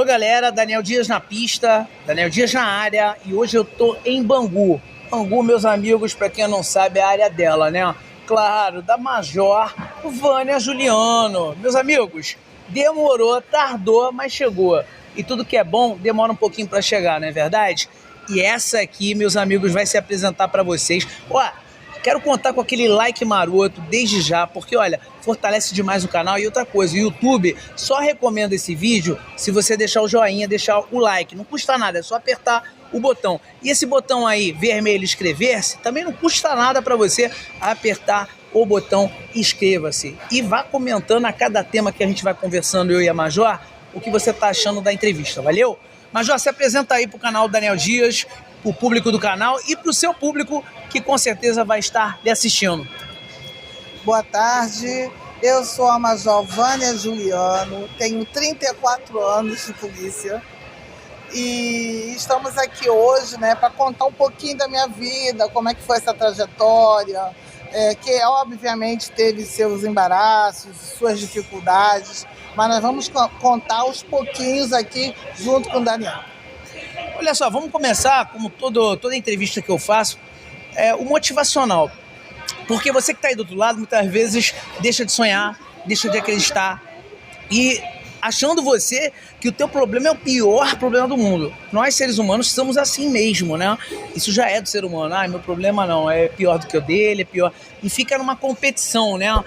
Alô galera, Daniel Dias na pista, Daniel Dias na área e hoje eu tô em Bangu. Bangu, meus amigos, pra quem não sabe, é a área dela, né? Claro, da Major Vânia Juliano. Meus amigos, demorou, tardou, mas chegou. E tudo que é bom demora um pouquinho pra chegar, não é verdade? E essa aqui, meus amigos, vai se apresentar pra vocês. Ó, quero contar com aquele like maroto desde já, porque olha, fortalece demais o canal. E outra coisa, o YouTube só recomenda esse vídeo se você deixar o joinha, deixar o like. Não custa nada, é só apertar o botão. E esse botão aí, vermelho, inscrever-se, também não custa nada para você apertar o botão inscreva-se. E vá comentando a cada tema que a gente vai conversando, eu e a Major, o que você tá achando da entrevista, valeu? Major, se apresenta aí pro canal Daniel Dias, pro público do canal e pro seu público que com certeza vai estar lhe assistindo. Boa tarde, eu sou a Major Vânia Juliano, tenho 34 anos de polícia e estamos aqui hoje, né, para contar um pouquinho da minha vida, como é que foi essa trajetória, que obviamente teve seus embaraços, suas dificuldades, mas nós vamos contar aos pouquinhos aqui junto com o Daniel. Olha só, vamos começar, como toda entrevista que eu faço, o motivacional. Porque você que está aí do outro lado, muitas vezes deixa de sonhar, deixa de acreditar e achando você que o teu problema é o pior problema do mundo. Nós, seres humanos, somos assim mesmo, né? Isso já é do ser humano. Meu problema não, é pior do que o dele, é pior. E fica numa competição, né?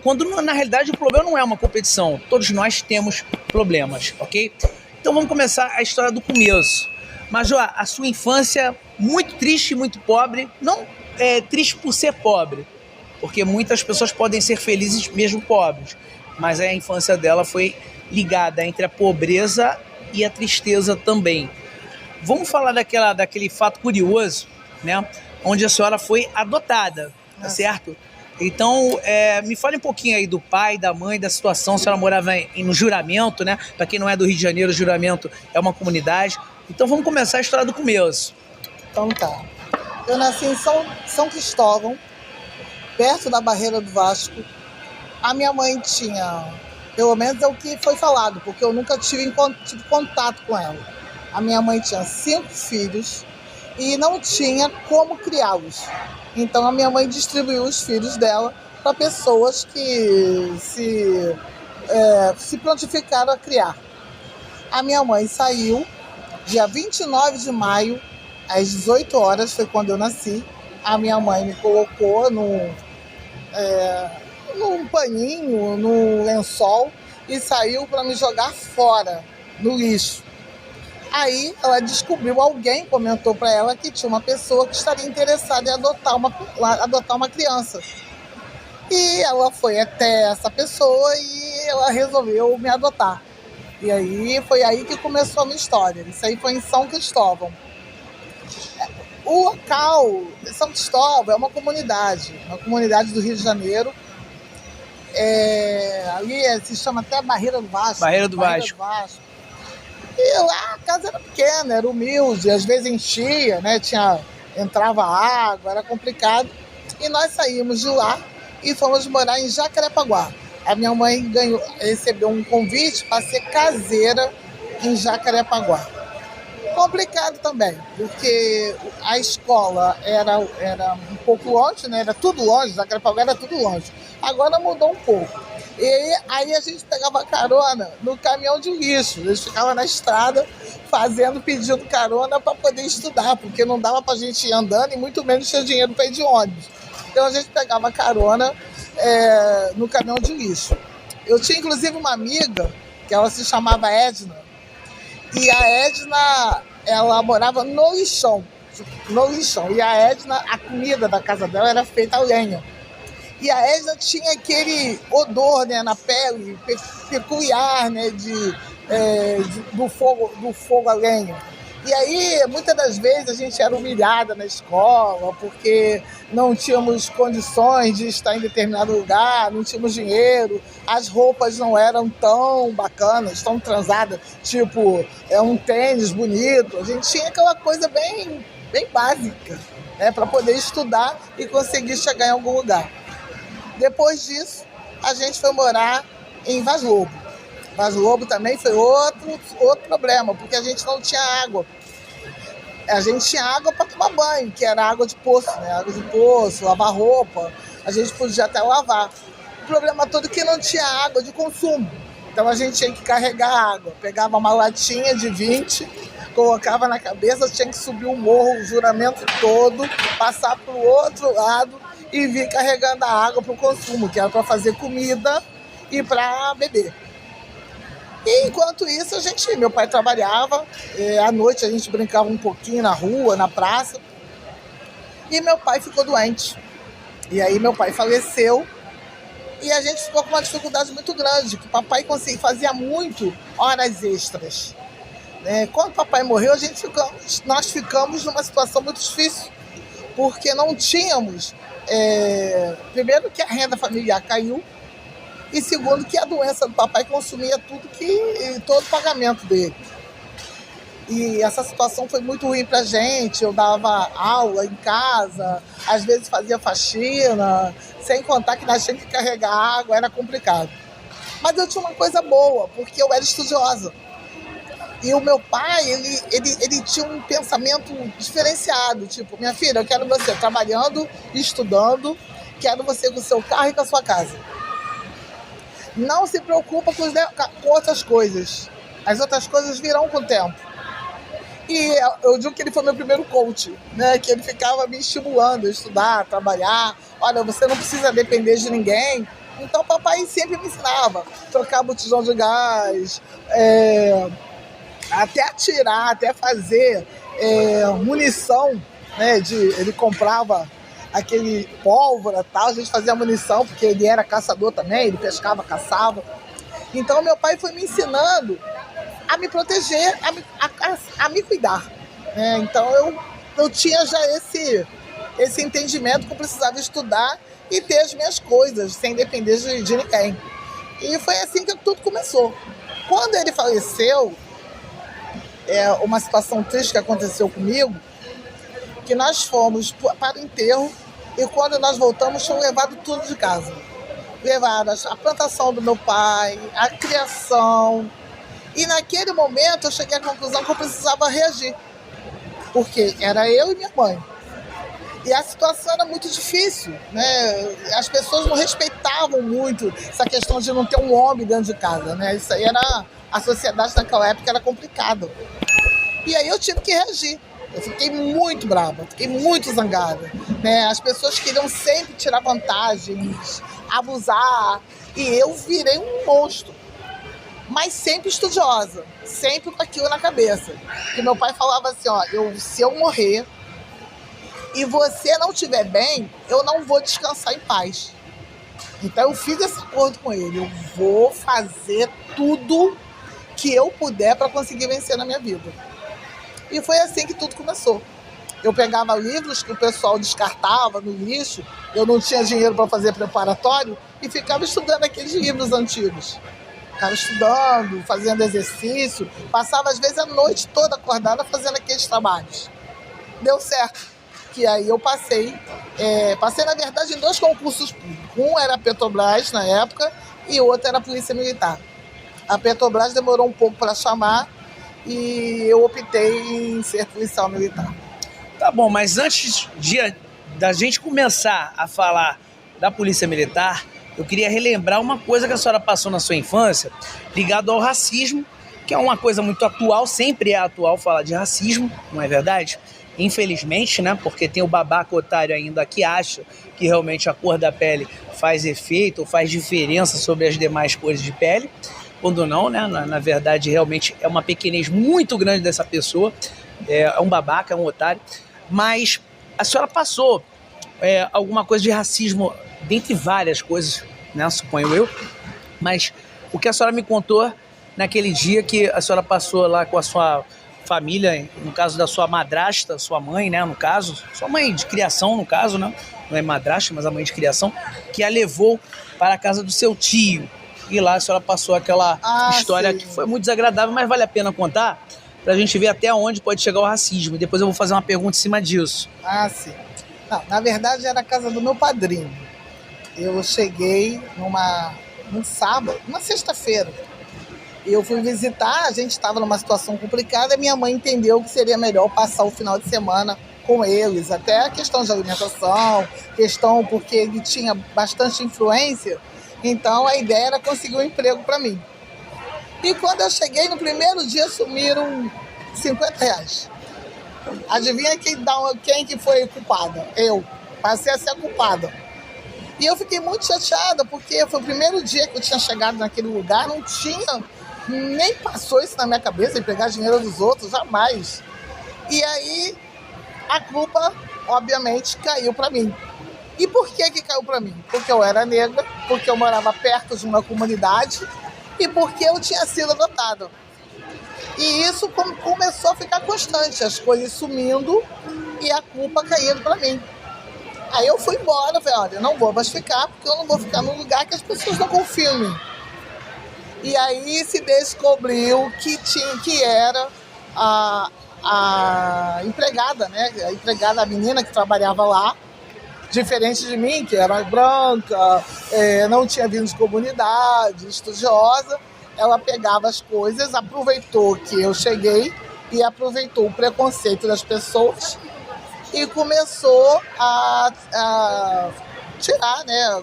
Quando na realidade o problema não é uma competição. Todos nós temos problemas, ok? Então vamos começar a história do começo. Major, a sua infância muito triste, muito pobre, não triste por ser pobre, porque muitas pessoas podem ser felizes mesmo pobres, mas a infância dela foi ligada entre a pobreza e a tristeza também. Vamos falar daquele fato curioso, né? Onde a senhora foi adotada, tá certo? Então, me fale um pouquinho aí do pai, da mãe, da situação. A senhora morava no Juramento, né? Para quem não é do Rio de Janeiro, o Juramento é uma comunidade. Então vamos começar a história do começo. Então tá. Eu nasci em São Cristóvão, perto da Barreira do Vasco. A minha mãe tinha, pelo menos é o que foi falado, porque eu nunca tive contato com ela. A minha mãe tinha 5 filhos e não tinha como criá-los. Então a minha mãe distribuiu os filhos dela para pessoas que se prontificaram a criar. A minha mãe saiu dia 29 de maio, às 18 horas, foi quando eu nasci. A minha mãe me colocou num paninho, num lençol e saiu para me jogar fora, no lixo. Aí ela descobriu, alguém comentou para ela que tinha uma pessoa que estaria interessada em adotar uma criança. E ela foi até essa pessoa e ela resolveu me adotar. E aí foi aí que começou a minha história. Isso aí foi em São Cristóvão. O local, São Cristóvão, é uma comunidade do Rio de Janeiro. Ali se chama até Barreira do Vasco. Barreira do Vasco. E lá a casa era pequena, era humilde, às vezes enchia, né? Entrava água, era complicado. E nós saímos de lá e fomos morar em Jacarepaguá. A minha mãe recebeu um convite para ser caseira em Jacarepaguá. Complicado também, porque a escola era um pouco longe, né? Era tudo longe, Jacarepaguá era tudo longe. Agora mudou um pouco. E aí a gente pegava carona no caminhão de lixo. Eles ficavam na estrada pedindo carona para poder estudar, porque não dava para a gente ir andando e muito menos tinha dinheiro para ir de ônibus. Então a gente pegava carona no caminhão de lixo. Eu tinha inclusive uma amiga, que ela se chamava Edna, e a Edna, ela morava no lixão. E a Edna, a comida da casa dela era feita a lenha. E a Edna tinha aquele odor, né, na pele, peculiar, né, do fogo a lenha. E aí, muitas das vezes, a gente era humilhada na escola, porque não tínhamos condições de estar em determinado lugar, não tínhamos dinheiro, as roupas não eram tão bacanas, tão transadas, tipo, um tênis bonito. A gente tinha aquela coisa bem básica, né, para poder estudar e conseguir chegar em algum lugar. Depois disso, a gente foi morar em Vaz Lobo. Vaz Lobo também foi outro problema, porque a gente não tinha água. A gente tinha água para tomar banho, que era água de poço, né? Água de poço, lavar roupa, a gente podia até lavar. O problema todo é que não tinha água de consumo. Então a gente tinha que carregar água. Pegava uma latinha de 20, colocava na cabeça, tinha que subir o morro, o juramento todo, passar para o outro lado e vir carregando a água para o consumo, que era para fazer comida e para beber. E enquanto isso, meu pai trabalhava, à noite a gente brincava um pouquinho na rua, na praça, e meu pai ficou doente. E aí meu pai faleceu, e a gente ficou com uma dificuldade muito grande, que o papai fazia muito horas extras. Quando o papai morreu, nós ficamos numa situação muito difícil, porque não tínhamos, primeiro que a renda familiar caiu, e segundo que a doença do papai consumia todo o pagamento dele. E essa situação foi muito ruim pra gente. Eu dava aula em casa, às vezes fazia faxina, sem contar que nós tínhamos que carregar água, era complicado. Mas eu tinha uma coisa boa, porque eu era estudiosa. E o meu pai, ele tinha um pensamento diferenciado, tipo, minha filha, eu quero você trabalhando, estudando, quero você com o seu carro e com a sua casa. Não se preocupa com outras coisas. As outras coisas virão com o tempo. E eu digo que ele foi meu primeiro coach, né? Que ele ficava me estimulando a estudar, a trabalhar. Olha, você não precisa depender de ninguém. Então, o papai sempre me ensinava a trocar botijão de gás, até atirar, até fazer munição, né? Ele comprava aquele pólvora e tal, a gente fazia munição, porque ele era caçador também, ele pescava, caçava. Então, meu pai foi me ensinando a me proteger, a me cuidar. Então, eu tinha já esse entendimento que eu precisava estudar e ter as minhas coisas, sem depender de ninguém. E foi assim que tudo começou. Quando ele faleceu, uma situação triste que aconteceu comigo, que nós fomos para o enterro e quando nós voltamos, tinham levado tudo de casa. Levaram a plantação do meu pai, a criação. E naquele momento eu cheguei à conclusão que eu precisava reagir. Porque era eu e minha mãe. E a situação era muito difícil, né? As pessoas não respeitavam muito essa questão de não ter um homem dentro de casa, né? Isso aí a sociedade naquela época era complicada. E aí eu tive que reagir. Eu fiquei muito brava, fiquei muito zangada, né? As pessoas queriam sempre tirar vantagens, abusar, e eu virei um monstro. Mas sempre estudiosa, sempre com aquilo na cabeça. Que meu pai falava assim, ó, se eu morrer e você não estiver bem, eu não vou descansar em paz. Então eu fiz esse acordo com ele, eu vou fazer tudo que eu puder para conseguir vencer na minha vida. E foi assim que tudo começou. Eu pegava livros que o pessoal descartava no lixo, eu não tinha dinheiro para fazer preparatório, e ficava estudando aqueles livros antigos. Ficava estudando, fazendo exercício, passava às vezes a noite toda acordada fazendo aqueles trabalhos. Deu certo, que aí eu passei na verdade em 2 concursos públicos. Um era a Petrobras na época e o outro era a Polícia Militar. A Petrobras demorou um pouco para chamar, e eu optei em ser policial militar. Tá bom, mas antes da gente começar a falar da Polícia Militar, eu queria relembrar uma coisa que a senhora passou na sua infância, ligado ao racismo, que é uma coisa muito atual, sempre é atual falar de racismo, não é verdade? Infelizmente, né? Porque tem o babaca otário ainda que acha que realmente a cor da pele faz efeito ou faz diferença sobre as demais cores de pele. Quando não, né? Na verdade, realmente é uma pequenez muito grande dessa pessoa. É um babaca, é um otário. Mas a senhora passou alguma coisa de racismo, dentre várias coisas, né? Suponho eu. Mas o que a senhora me contou naquele dia que a senhora passou lá com a sua família, no caso da sua madrasta, sua mãe, né? No caso, sua mãe de criação, no caso, né? Não é madrasta, mas a mãe de criação, que a levou para a casa do seu tio. E lá a senhora passou aquela história que foi muito desagradável, mas vale a pena contar pra gente ver até onde pode chegar o racismo. E depois eu vou fazer uma pergunta em cima disso. Sim. Não, na verdade era a casa do meu padrinho. Eu cheguei num sábado, uma sexta-feira. Eu fui visitar, a gente estava numa situação complicada, e minha mãe entendeu que seria melhor passar o final de semana com eles, até a questão de alimentação, questão porque ele tinha bastante influência, então a ideia era conseguir um emprego para mim. E quando eu cheguei, no primeiro dia sumiram R$50. Adivinha quem que foi culpada? Eu. Passei a ser a culpada. E eu fiquei muito chateada, porque foi o primeiro dia que eu tinha chegado naquele lugar, não tinha, nem passou isso na minha cabeça, de pegar dinheiro dos outros, jamais. E aí, a culpa, obviamente, caiu para mim. E por que caiu para mim? Porque eu era negra, porque eu morava perto de uma comunidade e porque eu tinha sido adotada. E isso começou a ficar constante, as coisas sumindo e a culpa caindo para mim. Aí eu fui embora, falei, olha, eu não vou mais ficar, porque eu não vou ficar num lugar que as pessoas não confiam em mim. E aí se descobriu que era a empregada, né? A empregada, a menina que trabalhava lá, diferente de mim, que era branca, não tinha vindo de comunidade, estudiosa. Ela pegava as coisas, aproveitou que eu cheguei e aproveitou o preconceito das pessoas e começou a tirar, né,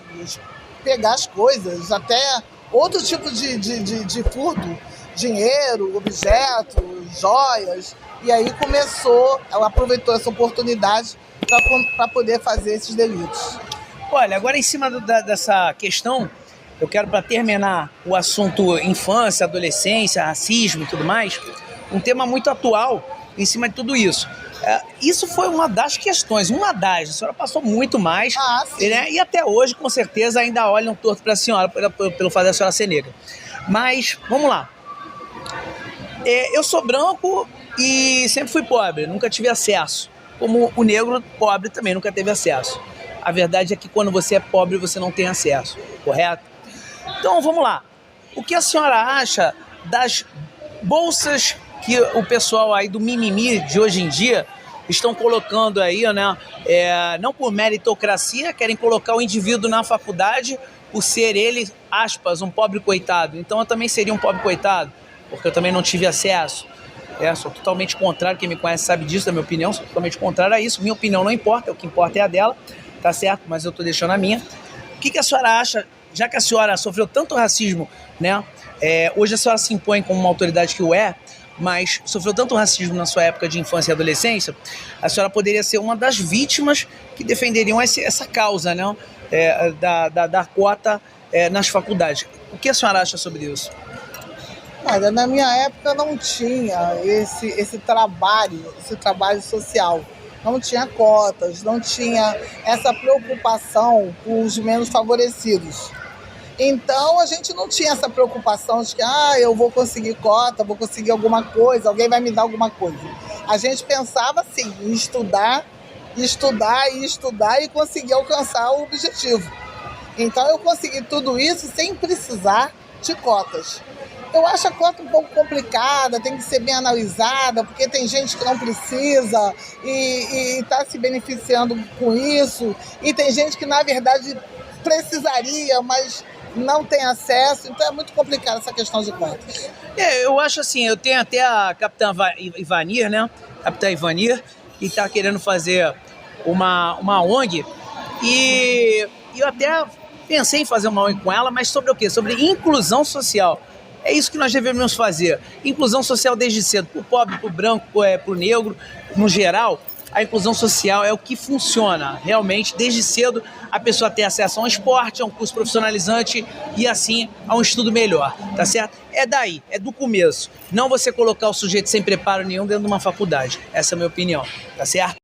pegar as coisas, até outro tipo de furto, dinheiro, objetos, joias, e aí ela aproveitou essa oportunidade para poder fazer esses delitos. Olha, agora em cima dessa questão, eu quero, para terminar o assunto infância, adolescência, racismo e tudo mais, um tema muito atual em cima de tudo isso. Isso foi uma das questões, a senhora passou muito mais, né? E até hoje, com certeza, ainda olham torto para a senhora pelo fato da senhora ser negra. Mas, vamos lá. Eu sou branco e sempre fui pobre, nunca tive acesso. Como o negro pobre também nunca teve acesso. A verdade é que quando você é pobre, você não tem acesso, correto? Então, vamos lá. O que a senhora acha das bolsas que o pessoal aí do mimimi de hoje em dia estão colocando aí, né? Não por meritocracia, querem colocar o indivíduo na faculdade por ser ele, aspas, um pobre coitado. Então eu também seria um pobre coitado, porque eu também não tive acesso. Sou totalmente contrário, quem me conhece sabe disso, da minha opinião, sou totalmente contrário a isso. Minha opinião não importa, o que importa é a dela, tá certo? Mas eu tô deixando a minha. O que a senhora acha, já que a senhora sofreu tanto racismo, né? Hoje a senhora se impõe como uma autoridade que o é, mas sofreu tanto racismo na sua época de infância e adolescência, a senhora poderia ser uma das vítimas que defenderiam essa causa, né? Da cota nas faculdades. O que a senhora acha sobre isso? Olha, na minha época não tinha esse trabalho social. Não tinha cotas, não tinha essa preocupação com os menos favorecidos. Então, a gente não tinha essa preocupação de que eu vou conseguir cota, vou conseguir alguma coisa, alguém vai me dar alguma coisa. A gente pensava assim, em estudar e conseguir alcançar o objetivo. Então, eu consegui tudo isso sem precisar de cotas. Eu acho a cota um pouco complicada, tem que ser bem analisada, porque tem gente que não precisa e está se beneficiando com isso, e tem gente que, na verdade, precisaria, mas não tem acesso, então é muito complicada essa questão de cotas. Eu acho assim, eu tenho até a Capitã Ivanir, né? Capitã Ivanir, que está querendo fazer uma ONG, e eu até pensei em fazer uma ONG com ela, mas sobre o quê? Sobre inclusão social. É isso que nós devemos fazer. Inclusão social desde cedo, para o pobre, para o branco, para o negro, no geral. A inclusão social é o que funciona realmente desde cedo, a pessoa ter acesso a um esporte, a um curso profissionalizante e assim a um estudo melhor, tá certo? É daí, é do começo. Não você colocar o sujeito sem preparo nenhum dentro de uma faculdade. Essa é a minha opinião, tá certo?